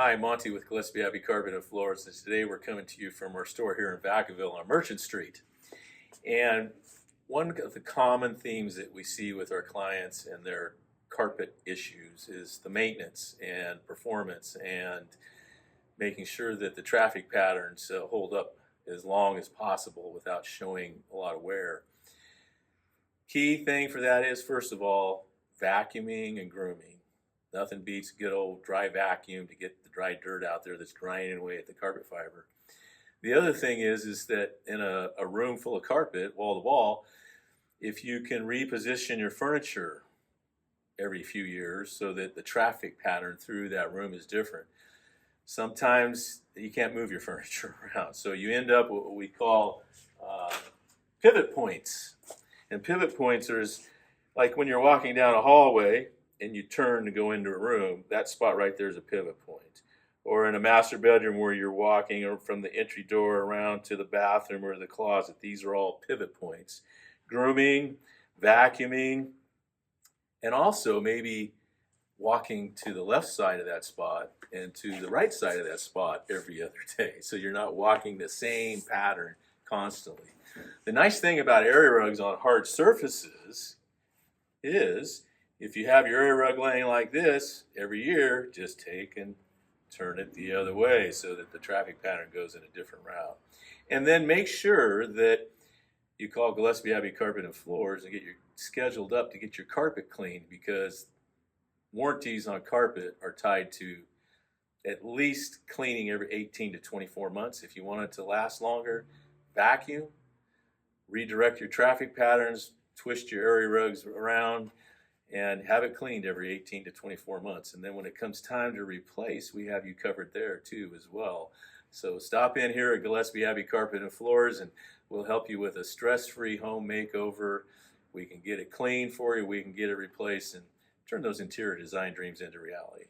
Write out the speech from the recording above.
Hi, Monty with Gillespie Abbey Carpet and Floors, and today we're coming to you from our store here in Vacaville on Merchant Street. And one of the common themes that we see with our clients and their carpet issues is the maintenance and performance and making sure that the traffic patterns hold up as long as possible without showing a lot of wear. Key thing for that is, first of all, vacuuming and grooming. Nothing beats a good old dry vacuum to get the dry dirt out there that's grinding away at the carpet fiber. The other thing is that in a room full of carpet, wall to wall, if you can reposition your furniture every few years so that the traffic pattern through that room is different. Sometimes you can't move your furniture around, so you end up with what we call pivot points. And pivot points are like when you're walking down a hallway and you turn to go into a room, that spot right there is a pivot point. Or in a master bedroom where you're walking from the entry door around to the bathroom or the closet, these are all pivot points. Grooming, vacuuming, and also maybe walking to the left side of that spot and to the right side of that spot every other day. So you're not walking the same pattern constantly. The nice thing about area rugs on hard surfaces is if you have your area rug laying like this, every year, just take and turn it the other way so that the traffic pattern goes in a different route. And then make sure that you call Gillespie Abbey Carpet and Floors and get your scheduled up to get your carpet cleaned, because warranties on carpet are tied to at least cleaning every 18 to 24 months. If you want it to last longer, vacuum, redirect your traffic patterns, twist your area rugs around, and have it cleaned every 18 to 24 months. And then when it comes time to replace, we have you covered there too as well. So stop in here at Gillespie Abbey Carpet and Floors and we'll help you with a stress-free home makeover. We can get it clean for you, we can get it replaced and turn those interior design dreams into reality.